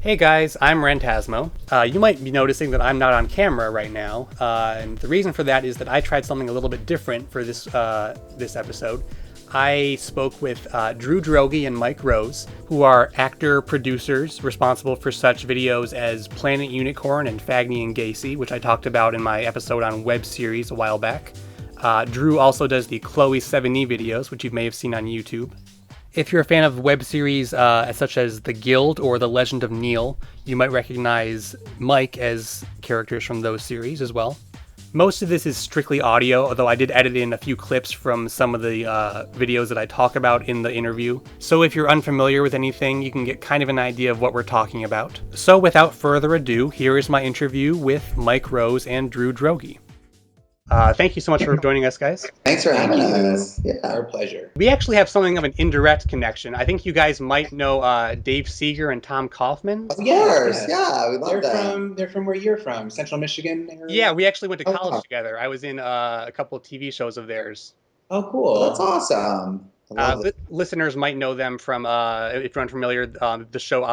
Hey guys, I'm Rantasmo. You might be noticing that I'm not on camera right now, and the reason for that is that I tried something a little bit different for this episode. I spoke with Droege and Mike Rose, who are actor-producers responsible for such videos as Planet Unicorn and Fagny and Gacy, which I talked about in my episode on web series a while back. Drew also does the Chloe Sevigny videos, which you may have seen on YouTube. If you're a fan of web series such as The Guild or The Legend of Neil, you might recognize Mike as characters from those series as well. Most of this is strictly audio, although I did edit in a few clips from some of the videos that I talk about in the interview. So if you're unfamiliar with anything, you can get kind of an idea of what we're talking about. So without further ado, here is my interview with Mike Rose and Drew Droege. Thank you so much for joining us, guys. Thanks for having us. Yeah, our pleasure. We actually have something of an indirect connection. I think you guys might know Dave Seeger and Tom Kaufman. Of course, yeah, we love They're from where you're from, Central Michigan area? Yeah, we actually went to college wow. together. I was in a couple of TV shows of theirs. Oh, cool. That's awesome. Listeners might know them from, if you're unfamiliar, the show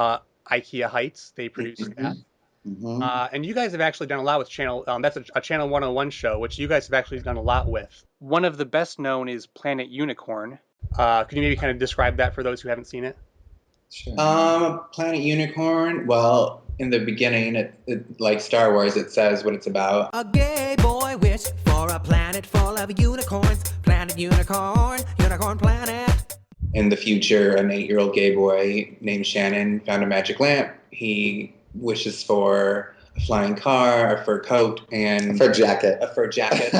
IKEA Heights. They produced that. Mm-hmm. And you guys have actually done a lot with Channel, that's a Channel 101 show, which you guys have actually done a lot with. One of the best known is Planet Unicorn. Could you maybe kind of describe that for those who haven't seen it? Sure. Planet Unicorn. Well, in the beginning, it like Star Wars, it says what it's about. A gay boy wish for a planet full of unicorns. Planet Unicorn, Unicorn Planet. In the future, an 8-year-old gay boy named Shannon found a magic lamp. He wishes for a flying car, a fur coat, and For jacket. a fur jacket,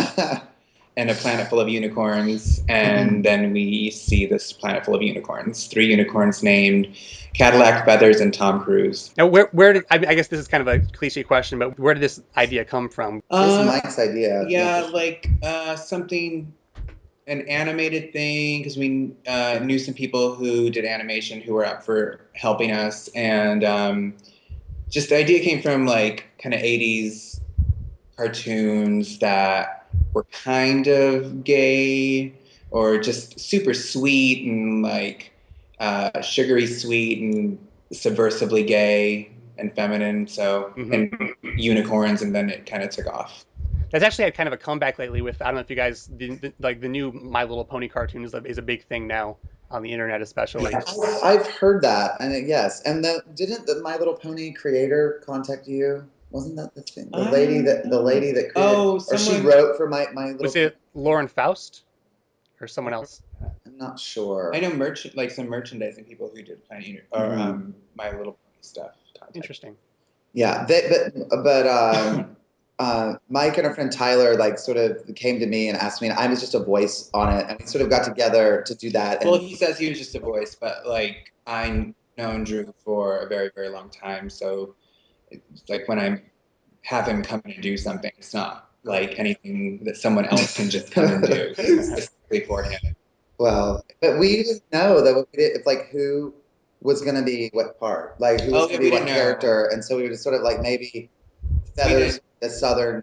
and a planet full of unicorns. And then we see this planet full of unicorns. 3 unicorns named Cadillac, Feathers, and Tom Cruise. Now, where did, I guess this is kind of a cliche question, but where did this idea come from? This is Mike's idea. Yeah, like something, an animated thing, because we knew some people who did animation who were up for helping us, and just the idea came from like kind of 80s cartoons that were kind of gay or just super sweet and like sugary sweet and subversively gay and feminine. So, and unicorns, and then it kind of took off. That's actually had kind of a comeback lately with, I don't know if you guys, like the new My Little Pony cartoon is a big thing now on the internet especially. I've heard that, and yes, and didn't the My Little Pony creator contact you? Wasn't that the thing? The lady that created, or she wrote for My Little. Was it Lauren Faust or someone else? I'm not sure. I know some merchandising people who did Planet Unicorn or My Little Pony stuff. Interesting. Yeah, Mike and our friend Tyler like sort of came to me and asked me, and I was just a voice on it, and we sort of got together to do that. Well, he says he was just a voice, but like I've known Drew for a very, very long time, so it's like when I have him come in and do something, it's not like anything that someone else can just come and do. It's specifically for him. Well, but we didn't know that if like who was going to be what part, like who was going to be what character, and so we were just sort of like maybe Feathers, the southern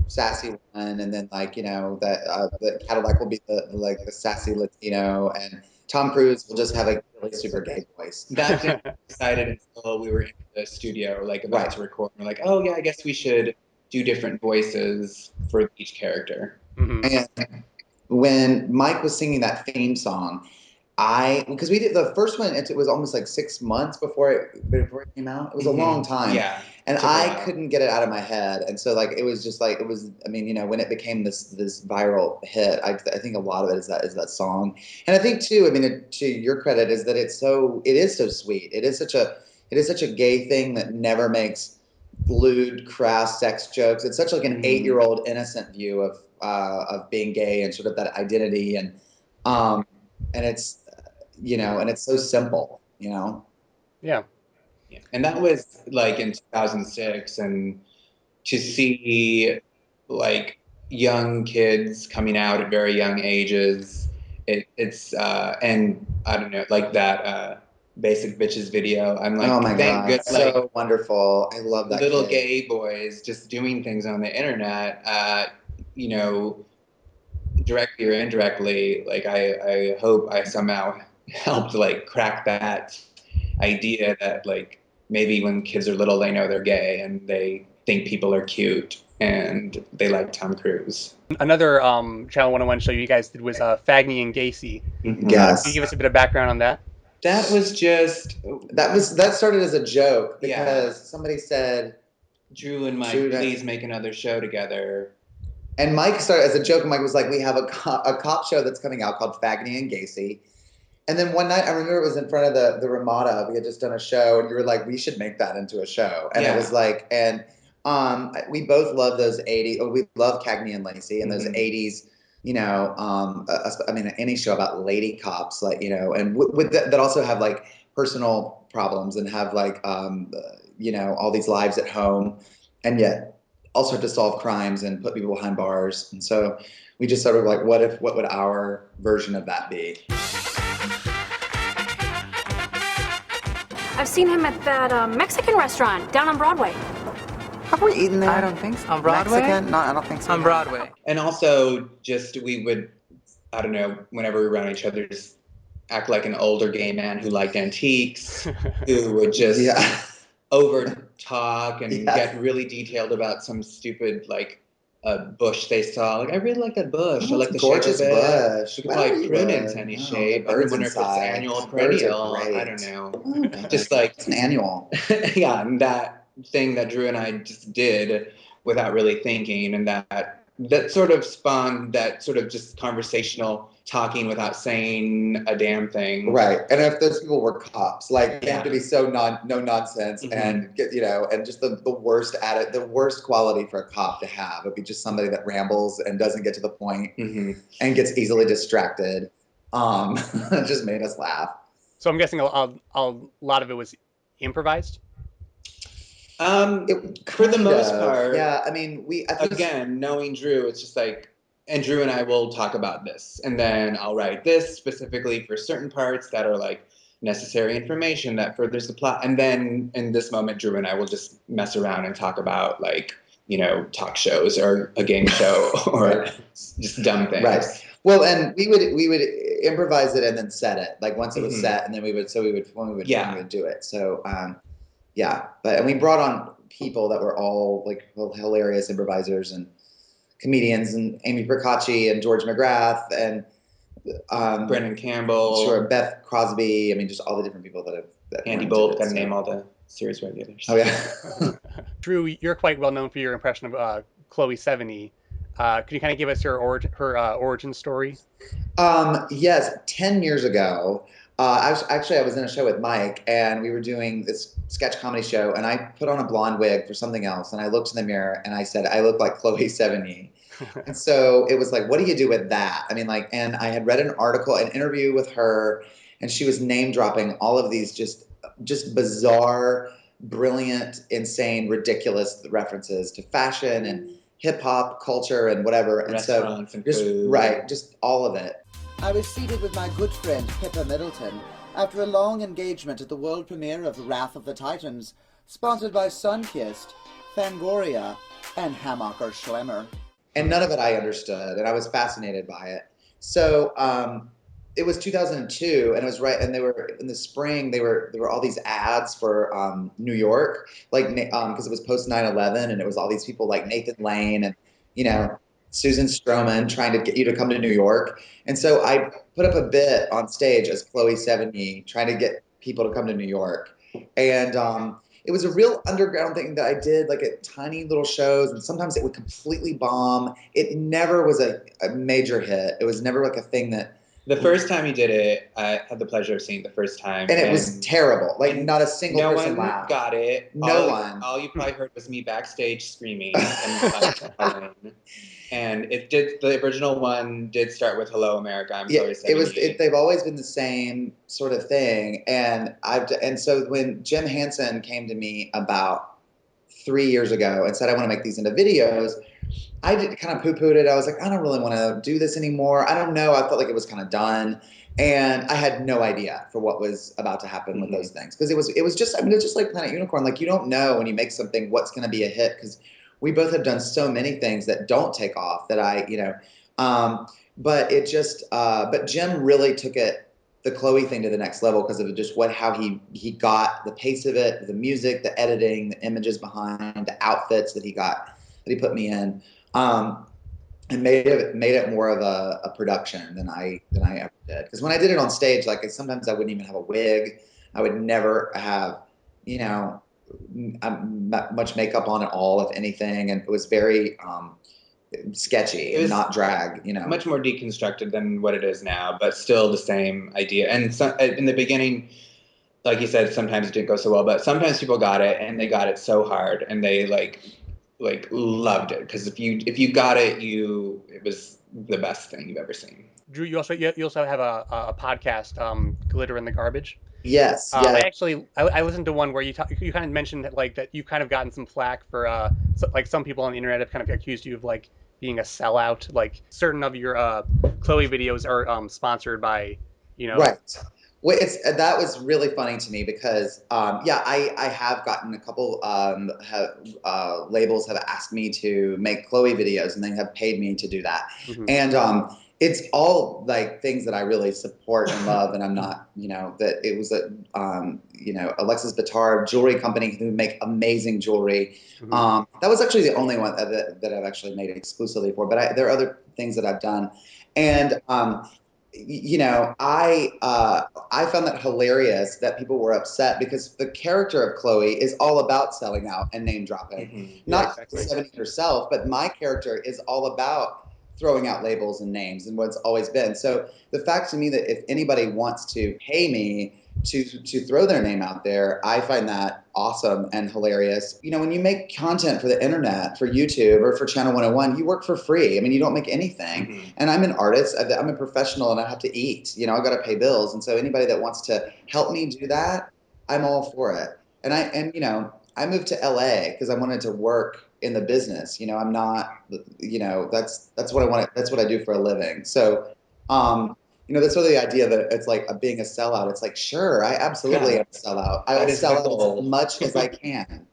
sassy one, and then like the Cadillac will be the sassy Latino, and Tom Cruise will just have a really super gay voice. That didn't get decided until we were in the studio, like about to record. We're like, oh yeah, I guess we should do different voices for each character. And when Mike was singing that theme song, because we did the first one, it was almost like 6 months before it came out. It was a long time. Yeah. And I couldn't get it out of my head. And so like, it was just like, when it became this viral hit, I think a lot of it is that song. And I think too, to your credit, is that it is so sweet. It is such a gay thing that never makes lewd, crass sex jokes. It's such like an 8-year-old innocent view of being gay and sort of that identity. And it's, and it's so simple, Yeah. And that was like in 2006, and to see like young kids coming out at very young ages, it's and I don't know, like that Basic Bitches video. I'm like, oh my God, good, so wonderful. I love that. Little gay boys just doing things on the internet, directly or indirectly. Like I hope I somehow helped like crack that idea that like maybe when kids are little, they know they're gay and they think people are cute and they like Tom Cruise. Another Channel 101 show you guys did was Fagny and Gacy. Yes. Can you give us a bit of background on that? That was just that started as a joke because Yeah. somebody said, Drew and Mike, Drew and I- please make another show together. and Mike started as a joke. Mike was like, we have a cop show that's coming out called Fagny and Gacy. And then one night, I remember it was in front of the Ramada. We had just done a show, and you were like, we should make that into a show. And Yeah. it was like, and we both love those 80s. Oh, we love Cagney and Lacey and those 80s, you know, I mean, any show about lady cops, like, you know, and with that also have like personal problems and have like, you know, all these lives at home, and yet also have to solve crimes and put people behind bars. And so we just sort of like, what would our version of that be? I've seen him at that Mexican restaurant down on Broadway. Have we eaten there? I don't think so. On Broadway? Mexican? No, I don't think so. On Broadway. And also, just we would, I don't know, whenever we were around each other, just act like an older gay man who liked antiques, who would just over talk and get really detailed about some stupid like bush they saw. Like, I really like that bush. I like the gorgeous shape of it. bush. You could probably prune it into any shape. I wonder if it's annual or perennial. I don't know. Just like it's an annual. yeah, and that thing that Drew and I just did without really thinking, and that sort of spawned that sort of just conversational talking without saying a damn thing. Right. And if those people were cops, like they have to be so no nonsense and get, you know, and just the worst quality for a cop to have would be just somebody that rambles and doesn't get to the point and gets easily distracted. It just made us laugh. So I'm guessing a lot of it was improvised. For the most part, yeah. I mean, I think again, knowing Drew, it's just like, and Drew and I will talk about this, and then I'll write this specifically for certain parts that are like necessary information that furthers the plot, and then in this moment, Drew and I will just mess around and talk about like, you know, talk shows or a game show or just dumb things. Right. Well, and we would improvise it and then set it like once it was set, and then we would do it. So yeah, and we brought on people that were all like hilarious improvisers and comedians, and Amy Procacci and George McGrath and Brendan Campbell, sure, Beth Crosby. I mean, just all the different people that Andy Bolt. Got to name all the series regulars. Oh yeah. Drew, you're quite well known for your impression of Chloe Sevigny. Could you kind of give us her origin story? Yes, 10 years ago. I was in a show with Mike, and we were doing this sketch comedy show, and I put on a blonde wig for something else, and I looked in the mirror, and I said, I look like Chloe Sevigny. And so it was like, what do you do with that? I mean, like, and I had read an interview with her, and she was name dropping all of these just bizarre, brilliant, insane, ridiculous references to fashion and hip hop culture and whatever. And restaurants and just food. Right, just all of it. I was seated with my good friend Pippa Middleton after a long engagement at the world premiere of Wrath of the Titans, sponsored by Sunkist, Fangoria, and Hammacher Schlemmer. And none of it I understood, and I was fascinated by it. So it was 2002, and it was right, and they were in the spring. There were all these ads for New York, like because it was post 9/11, and it was all these people like Nathan Lane and Susan Stroman trying to get you to come to New York. And so I put up a bit on stage as Chloe Sevigny trying to get people to come to New York. And it was a real underground thing that I did like at tiny little shows, and sometimes it would completely bomb. It never was a major hit. It was never like a thing that... The first time you did it, I had the pleasure of seeing it the first time. And it was terrible. Like, not a single person laughed. No one got it. No one. All you probably heard was me backstage screaming. And it did. The original one did start with "Hello, America." I'm Chloe Sevigny. They've always been the same sort of thing. And so when Jim Henson came to me about 3 years ago and said, I want to make these into videos, I kind of poo-pooed it. I was like, I don't really want to do this anymore. I don't know. I felt like it was kind of done. And I had no idea for what was about to happen with those things. Because it was just, I mean, it's just like Planet Unicorn. Like, you don't know when you make something what's going to be a hit, because we both have done so many things that don't take off that but Jim really took it the Chloe thing to the next level because of just how he got the pace of it, the music, the editing, the images behind, the outfits that he put me in, and made it more of a production than I ever did. Because when I did it on stage, like sometimes I wouldn't even have a wig, I would never have, you know, much makeup on at all, if anything, and it was very sketchy and not drag, you know. Much more deconstructed than what it is now, but still the same idea. And so, in the beginning, like you said, sometimes it didn't go so well, but sometimes people got it and they got it so hard and they like loved it, because if you got it, it was the best thing you've ever seen. Drew, you also have a podcast, Glitter in the Garbage. Yes, yeah. I listened to one where you kind of mentioned that that you've kind of gotten some flack for like some people on the internet have kind of accused you of like being a sellout. Like certain of your Chloe videos are sponsored by, Right. Well, that was really funny to me because I have gotten a couple labels have asked me to make Chloe videos, and they have paid me to do that. Mm-hmm. And it's all like things that I really support and love, and I'm not, that it was Alexis Bitar Jewelry Company, who make amazing jewelry. Mm-hmm. That was actually the only one that I've actually made exclusively for, but there are other things that I've done, and I found that hilarious that people were upset because the character of Chloe is all about selling out and name dropping. Mm-hmm. Not Sevigny herself, but my character is all about throwing out labels and names, and what's always been. So the fact to me that if anybody wants to pay me to throw their name out there, I find that awesome and hilarious. When you make content for the internet, for YouTube or for Channel 101, you work for free. I mean, you don't make anything. Mm-hmm. And I'm an artist, I'm a professional, and I have to eat. I've got to pay bills. And so anybody that wants to help me do that, I'm all for it. And I moved to LA because I wanted to work in the business. I'm not, that's what I want. That's what I do for a living. So, that's sort of the idea that it's like being a sellout. It's like, sure, I absolutely am a sellout. I will sell out as much as I can.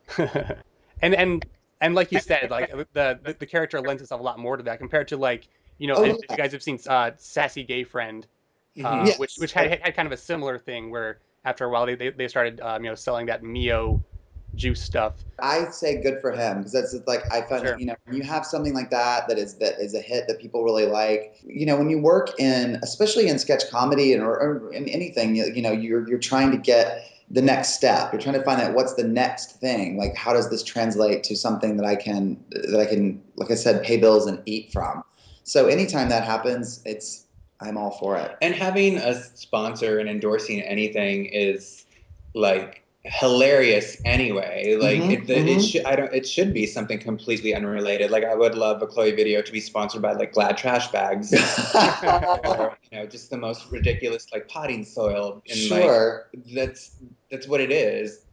and like you said, like the character lends itself a lot more to that compared to if you guys have seen Sassy Gay Friend, Yes. which had kind of a similar thing where after a while they started selling that Mio juice stuff. I say good for him, because that's like, I find Sure. that when you have something like that is a hit that people really like. When you work especially in sketch comedy or in anything, you're trying to get the next step. You're trying to find out what's the next thing. Like, how does this translate to something that I can, like I said, pay bills and eat from. So anytime that happens, I'm all for it. And having a sponsor and endorsing anything is like hilarious anyway. Like it should be something completely unrelated. Like I would love a Chloe video to be sponsored by like Glad trash bags, or just the most ridiculous like potting soil. And sure, like that's what it is.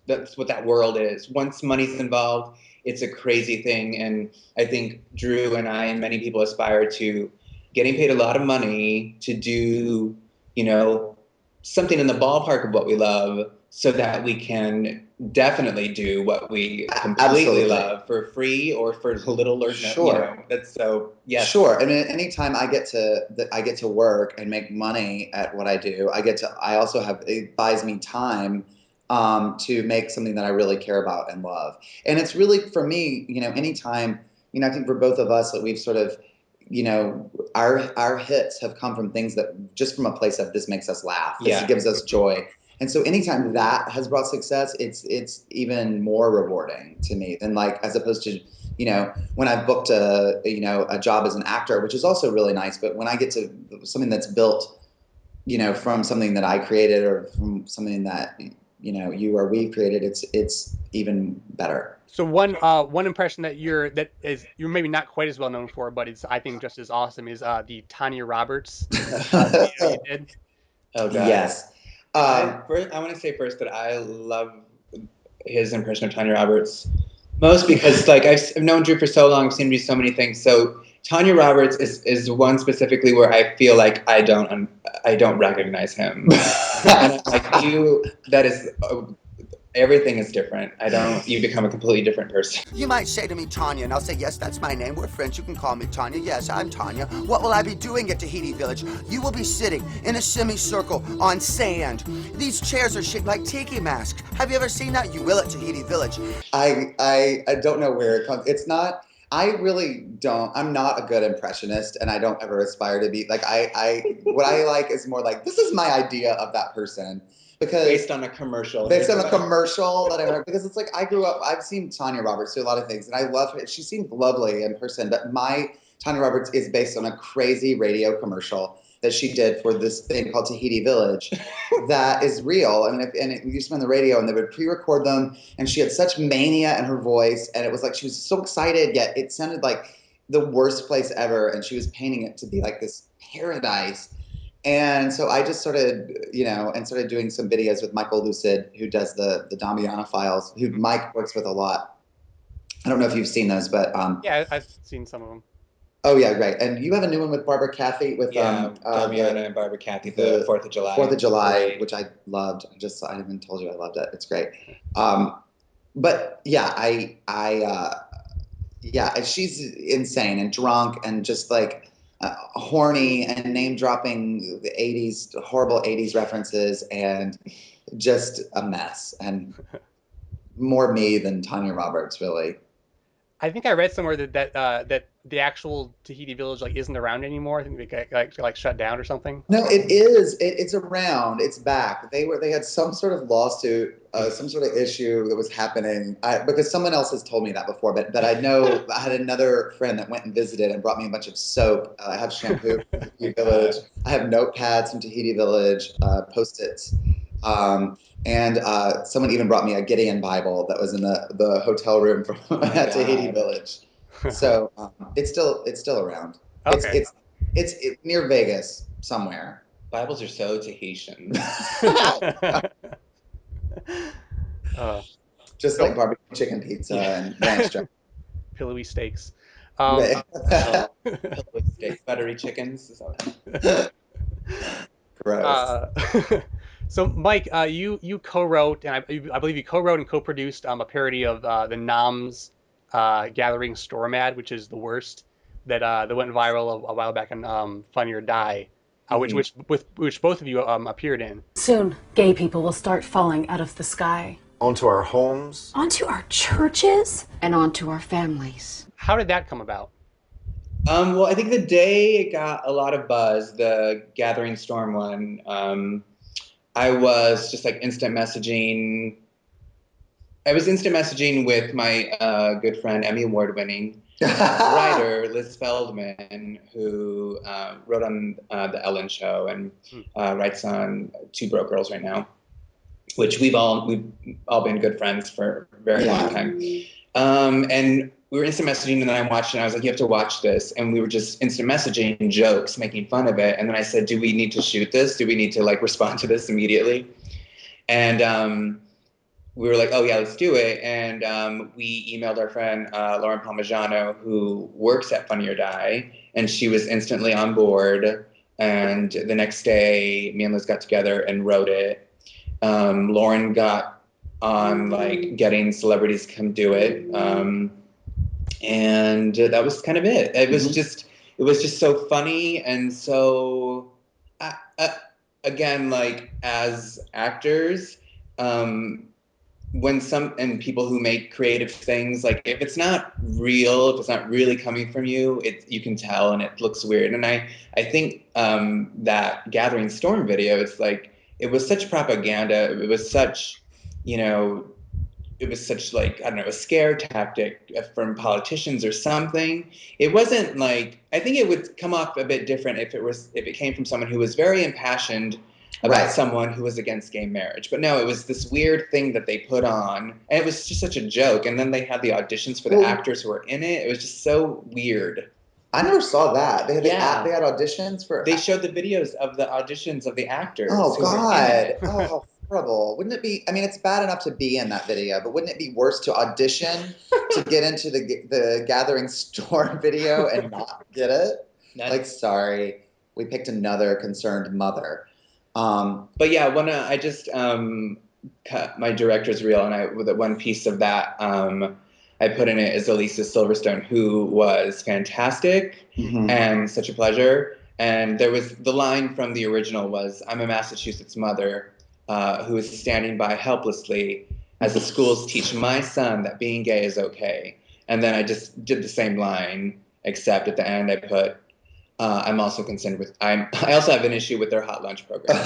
That's what that world is. Once money's involved, it's a crazy thing. And I think Drew and I and many people aspire to getting paid a lot of money to do, something in the ballpark of what we love, so that we can definitely do what we completely love for free or for little or no. Sure. That's so, yes. Sure. I mean, anytime I get to work and make money at what I do, I also it buys me time to make something that I really care about and love. And it's really, for me, anytime, I think for both of us that we've sort of, our hits have come from things that just from a place of this makes us laugh. This gives us joy. And so anytime that has brought success, it's even more rewarding to me than as opposed to, when I've booked a job as an actor, which is also really nice. But when I get to something that's built, from something that I created or from something that, you or we created, it's even better. So one impression that you're maybe not quite as well known for, but it's, I think, just as awesome, is the Tanya Roberts video you did. Oh God. Yes. I want to say first that I love his impression of Tanya Roberts, most because I've known Drew for so long, I've seen him do so many things. So Tanya Roberts is one specifically where I feel like I don't recognize him. And I'm like, that is Everything is different. You become a completely different person. You might say to me, Tanya, and I'll say, yes, that's my name. We're friends. You can call me Tanya. Yes, I'm Tanya. What will I be doing at Tahiti Village? You will be sitting in a semicircle on sand. These chairs are shaped like tiki masks. Have you ever seen that? You will at Tahiti Village. I don't know where it comes. It's not. I really don't. I'm not a good impressionist, and I don't ever aspire to be. Like what I like is more like this is my idea of that person. Because based on a commercial that I heard, because it's like I grew up, I've seen Tanya Roberts do a lot of things, and I love her. She seems lovely in person, but my Tanya Roberts is based on a crazy radio commercial that she did for this thing called Tahiti Village that is real. And it used to be on the radio, and they would pre-record them, and she had such mania in her voice, and it was like she was so excited, yet it sounded like the worst place ever, and she was painting it to be like this paradise. And so I just started doing some videos with Michael Lucid, who does the Damiana files, who Mike works with a lot. I don't know if you've seen those, but yeah, I've seen some of them. Oh yeah, right. And you have a new one with Barbara Cathy with Damiana and Barbara Cathy, the 4th of July. 4th of July, which I loved. I even told you I loved it. It's great. But yeah, she's insane and drunk and just like horny and name dropping the 80s, horrible 80s references, and just a mess, and more me than Tanya Roberts, really. I think I read somewhere that the actual Tahiti Village like isn't around anymore. I think they got shut down or something. No, it is. It's around. It's back. They had some sort of lawsuit, some sort of issue that was happening. Because someone else has told me that before, but I know I had another friend that went and visited and brought me a bunch of soap. I have shampoo from Tahiti Village. I have notepads from Tahiti Village, Post-its. And someone even brought me a Gideon Bible that was in the hotel room from at Tahiti Village. So it's still around. Okay. It's near Vegas somewhere. Bibles are so Tahitian. Just like barbecue chicken pizza and ranch dressing. Pillowy steaks. Pillowy steaks, buttery chickens. Gross. So, Mike, you co-wrote, and I believe you co-wrote and co-produced a parody of the Noms Gathering Storm ad, which is the worst, that went viral a while back on Funny or Die, which both of you appeared in. Soon, gay people will start falling out of the sky. Onto our homes. Onto our churches? And onto our families. How did that come about? Well, I think the day it got a lot of buzz, the Gathering Storm one, I was just like instant messaging. I was instant messaging with my good friend, Emmy Award-winning writer Liz Feldman, who wrote on The Ellen Show and writes on Two Broke Girls right now, which we've all been good friends for a very long time. And we were instant messaging, and then I watched it, and I was like, you have to watch this. And we were just instant messaging jokes, making fun of it. And then I said, do we need to shoot this? Do we need to like respond to this immediately? And we were like, oh yeah, let's do it. And we emailed our friend Lauren Palmagiano, who works at Funny or Die, and she was instantly on board. And the next day, me and Liz got together and wrote it. Lauren got on like getting celebrities to come do it. And that was kind of it. It was just so funny. And so again, like as actors, when people who make creative things, like if it's not real, if it's not really coming from you, you can tell, and it looks weird. And I think that Gathering Storm video, it's like, it was such propaganda. It was such, it was such like, I don't know, a scare tactic from politicians or something. It wasn't like, I think it would come off a bit different if it came from someone who was very impassioned about someone who was against gay marriage. But no, it was this weird thing that they put on, and it was just such a joke. And then they had the auditions for the actors who were in it. It was just so weird. I never saw that. They had auditions for. They showed the videos of the auditions of the acters. Oh God! Oh, horrible! Wouldn't it be? I mean, it's bad enough to be in that video, but wouldn't it be worse to audition to get into the Gathering Storm video and not get it? Like, sorry, we picked another concerned mother. But yeah, when I just cut my director's reel, and with one piece of that, I put in it is Elisa Silverstone, who was fantastic and such a pleasure. And there was the line from the original was, "I'm a Massachusetts mother who is standing by helplessly as the schools teach my son that being gay is okay." And then I just did the same line, except at the end I put, I'm also concerned with, I also have an issue with their hot lunch program.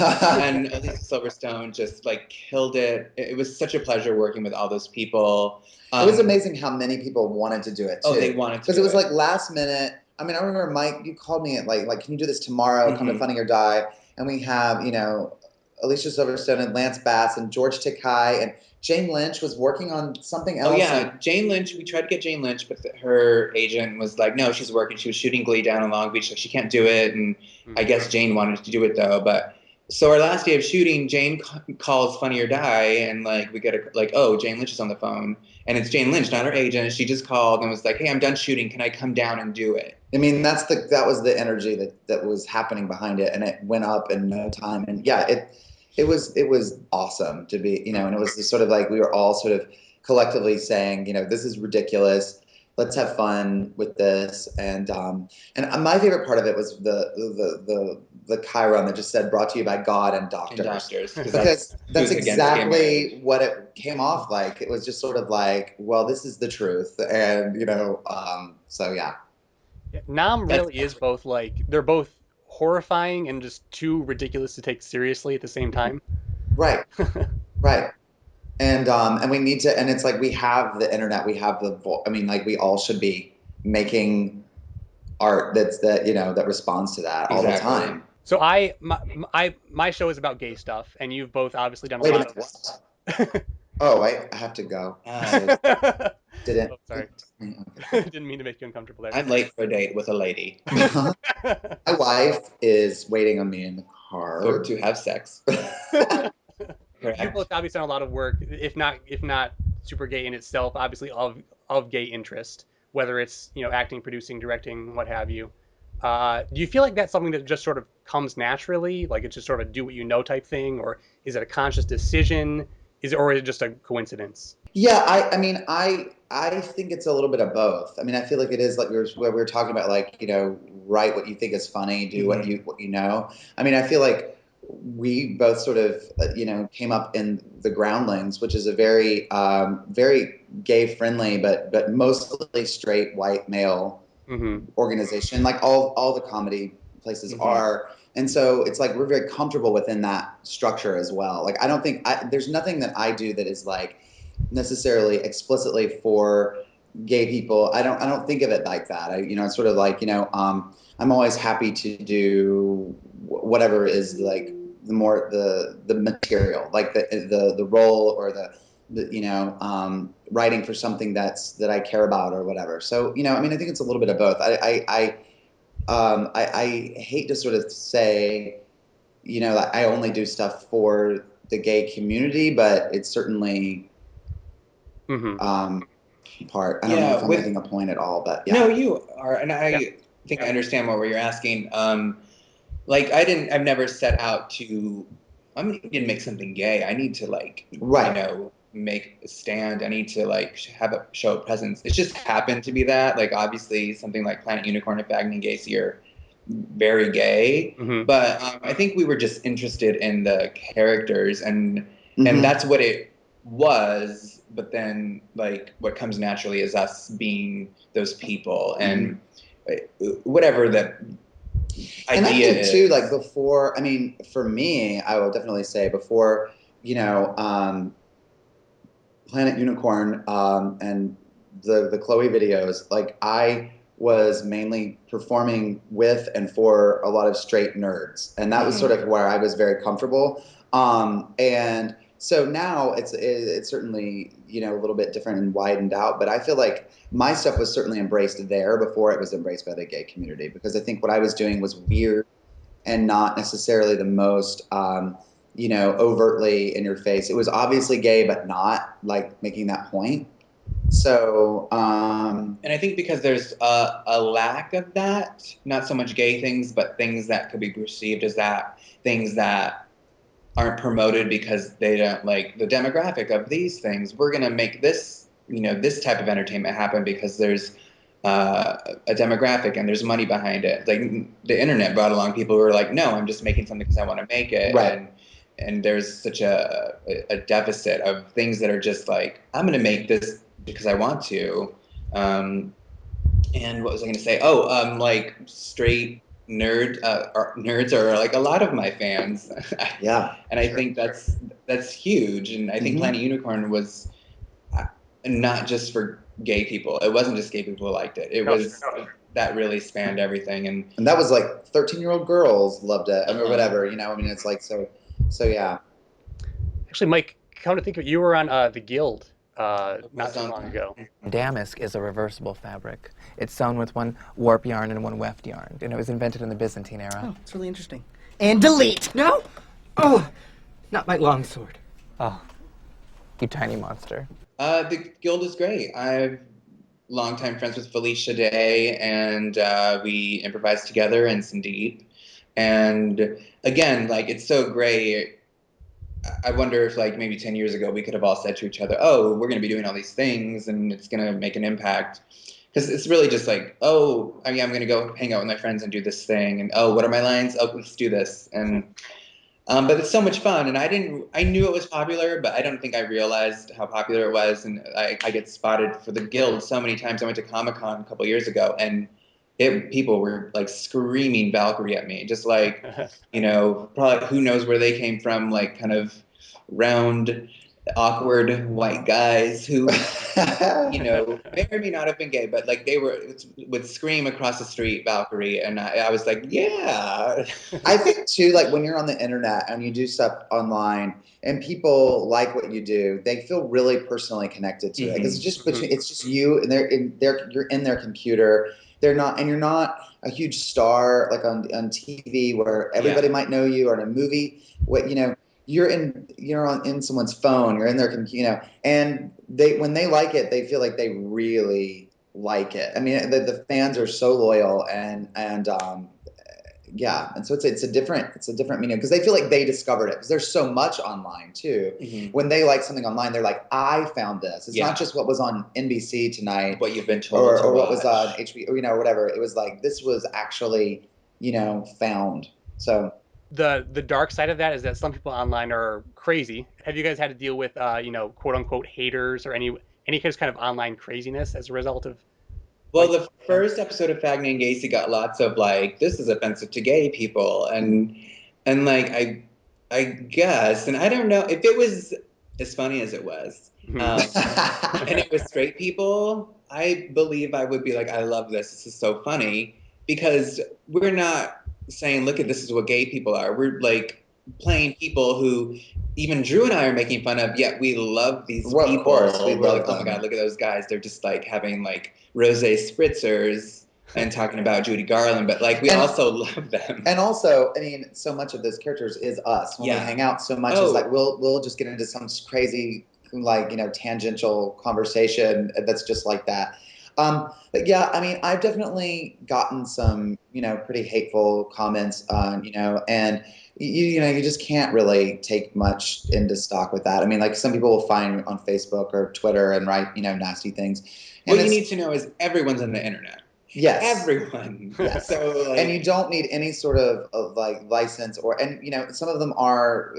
And Elisa Silverstone just like killed it. It was such a pleasure working with all those people. It was amazing how many people wanted to do it too. Oh, they wanted to because it was like last minute. I mean, I remember Mike, you called me at like, can you do this tomorrow? Come to Funny or Die. And we have, you know, Alicia Silverstone and Lance Bass and George Takei, and Jane Lynch was working on something else. Oh yeah, Jane Lynch. We tried to get Jane Lynch, but her agent was like, "No, she's working. She was shooting Glee down in Long Beach, so she can't do it." And I guess Jane wanted to do it though. But so our last day of shooting, Jane calls Funny or Die, and like we get a like, "Oh, Jane Lynch is on the phone," and it's Jane Lynch, not her agent. She just called and was like, "Hey, I'm done shooting. Can I come down and do it?" I mean, that was the energy that was happening behind it, and it went up in no time. And yeah, it was awesome to be, you know, and it was sort of like we were all sort of collectively saying, you know, this is ridiculous. Let's have fun with this. And my favorite part of it was the chyron that just said brought to you by God and doctors. And doctors, because that's exactly what it came off like. It was just sort of like, well, this is the truth, and you know, so yeah. Nam really is both like they're both horrifying and just too ridiculous to take seriously at the same time. Right. Right. And we need to, and it's like we have the internet, we have I mean, like we all should be making art that responds to that all the time. So my show is about gay stuff, and you've both obviously done a Wait a lot minute. of. Oh, I have to go. Didn't. Oh, sorry. Okay. Didn't mean to make you uncomfortable there. I'm late for a date with a lady. My wife is waiting on me in the car to have sex. You've both obviously done a lot of work, if not super gay in itself, obviously of gay interest, whether it's, you know, acting, producing, directing, what have you. Do you feel like that's something that just sort of comes naturally, like it's just sort of a do what you know type thing, or is it a conscious decision? Or is it just a coincidence? Yeah, I mean, I think it's a little bit of both. I mean, I feel like it is like we were talking about, like, you know, write what you think is funny, do what you know. I mean, I feel like we both sort of, you know, came up in the Groundlings, which is a very very gay friendly but mostly straight white male organization, like all the comedy places are. And so it's like we're very comfortable within that structure as well. Like I don't think there's nothing that I do that is like necessarily explicitly for gay people. I don't think of it like that. It's sort of like, I'm always happy to do whatever is like the material, like the role or the writing for something that I care about or whatever. So, I mean, I think it's a little bit of both. I hate to sort of say, that I only do stuff for the gay community, but it's certainly part. I don't know if I'm making a point at all, but yeah. No, you are, and I think I understand what you're asking. Like I've never set out to. I'm going to make something gay. I need to make a stand. I need to have a show of presence. It just happened to be that. Like obviously something like Planet Unicorn and Faggot and Gacy are very gay, but I think we were just interested in the characters and that's what it was. But then what comes naturally is us being those people and whatever that idea and I think is. too, before, I mean, for me, I will definitely say before, Planet Unicorn and the Chloe videos, I was mainly performing with and for a lot of straight nerds, and that was sort of where I was very comfortable. And so now it's certainly a little bit different and widened out, but I feel like my stuff was certainly embraced there before it was embraced by the gay community, because I think what I was doing was weird and not necessarily the most overtly in your face. It was obviously gay, but not making that point. So, and I think because there's a lack of that, not so much gay things, but things that could be perceived as that, things that aren't promoted because they don't like the demographic of these things. We're going to make this, this type of entertainment happen because there's a demographic and there's money behind it. Like the internet brought along people who are like, no, I'm just making something because I want to make it. Right. And there's such a deficit of things that are just like, I'm going to make this because I want to. And what was I going to say? Oh, like straight nerds are like a lot of my fans. Yeah. And I think that's huge. And I think Planet Unicorn was not just for gay people. It wasn't just gay people who liked it. It was that really spanned everything. And that was like 13-year-old girls loved it. I mean, or whatever, I mean, it's like, so yeah. Actually, Mike, come to think of it, you were on the Guild not too long ago. Damask is a reversible fabric. It's sewn with one warp yarn and one weft yarn, and it was invented in the Byzantine era. Oh, it's really interesting. And delete! No? Oh, not my longsword. Oh, you tiny monster. The Guild is great. I'm longtime friends with Felicia Day, and we improvised together in some deep. And again, like, it's so great. I wonder if, like, maybe 10 years ago we could have all said to each other, oh, we're going to be doing all these things and it's going to make an impact. Because it's really just like, oh, I mean, I'm going to go hang out with my friends and do this thing. And, oh, what are my lines? Oh, let's do this. And but it's so much fun. And I knew it was popular, but I don't think I realized how popular it was. And I get spotted for the Guild so many times. I went to Comic-Con a couple years ago, and people were like screaming Valkyrie at me, just like, probably who knows where they came from, like kind of round, awkward white guys who, may or may not have been gay, but like they would scream across the street Valkyrie, and I was like, yeah. I think too, like when you're on the internet and you do stuff online and people like what you do, they feel really personally connected to it because it's just you and you're in their computer. They're not, and you're not a huge star like on TV where everybody might know you, or in a movie. You're in someone's phone, you're in their computer, and when they like it, they feel like they really like it. I mean, the fans are so loyal, and so it's a different meaning because they feel like they discovered it because there's so much online too. When they like something online, they're like, I found this. It's not just what was on NBC tonight, what you've been told, or what was on HBO, or whatever. It was like this was actually found. So the dark side of that is that some people online are crazy. Have you guys had to deal with quote unquote haters or any kind of online craziness as a result of? Well, the first episode of Fagny and Gacy got lots of like, this is offensive to gay people, and like I guess, and I don't know if it was as funny as it was, and it was straight people. I believe I would be like, I love this. This is so funny because we're not saying, look at this is what gay people are. We're like playing people who even Drew and I are making fun of, yet we love these people. Of course, we love like, oh my God, look at those guys. They're just like having like rosé spritzers and talking about Judy Garland, but like we also love them. And also, I mean, so much of those characters is us when we hang out. So much is like we'll just get into some crazy like tangential conversation that's just like that. But yeah, I mean, I've definitely gotten some pretty hateful comments on and you just can't really take much into stock with that. I mean, like some people will find on Facebook or Twitter and write nasty things. And what you need to know is everyone's on the internet. Yes. Everyone. Yes. So, like, and you don't need any sort of like license some of them are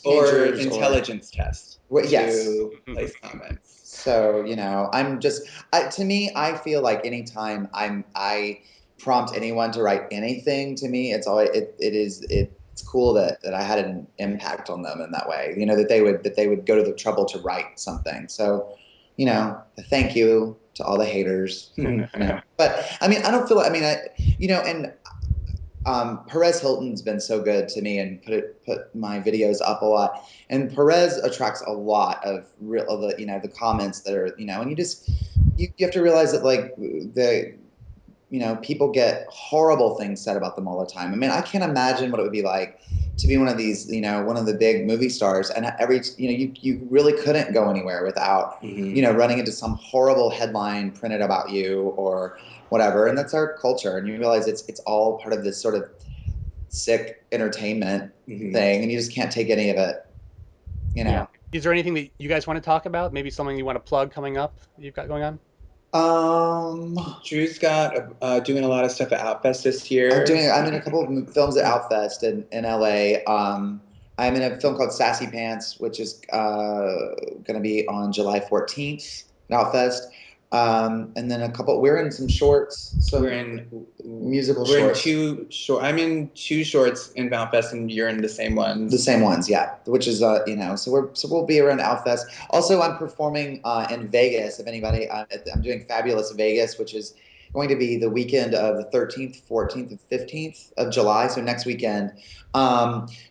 or intelligence tests to place comments. So I'm just to me, I feel like anytime I prompt anyone to write anything to me, it's always it's cool that I had an impact on them in that way. That they would go to the trouble to write something. So thank you to all the haters. But I mean, I don't feel. I mean, and Perez Hilton's been so good to me and put my videos up a lot. And Perez attracts a lot of the comments that are and you have to realize that like people get horrible things said about them all the time. I mean, I can't imagine what it would be like to be one of these, one of the big movie stars, and you really couldn't go anywhere without, running into some horrible headline printed about you or whatever. And that's our culture. And you realize it's all part of this sort of sick entertainment Mhm. thing, and you just can't take any of it. You know. Yeah. Is there anything that you guys want to talk about? Maybe something you want to plug coming up that you've got going on? Drew's got doing a lot of stuff at Outfest this year. I'm in a couple of films at Outfest in LA. I'm in a film called Sassy Pants, which is going to be on July 14th at Outfest. And then we're in some shorts. So we're in musical we're shorts. I'm in 2 shorts in Outfest, and you're in the same ones. The same ones, yeah. Which is so we'll be around Outfest. Also, I'm performing in Vegas. If anybody, I'm doing Fabulous Vegas, which is going to be the weekend of the 13th, 14th, and 15th of July. So next weekend,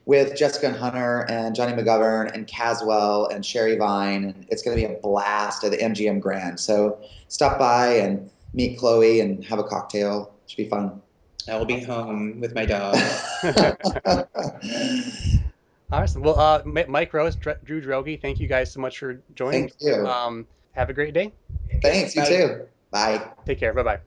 with Jessica and Hunter and Johnny McGovern and Caswell and Sherry Vine, and it's going to be a blast at the MGM Grand. So stop by and meet Chloe and have a cocktail. Should be fun. I will be home with my dog. Awesome. Well, Mike Rose, Drew Droege, thank you guys so much for joining. Thank you. Have a great day. Thanks. You too. Bye. Take care. Bye-bye.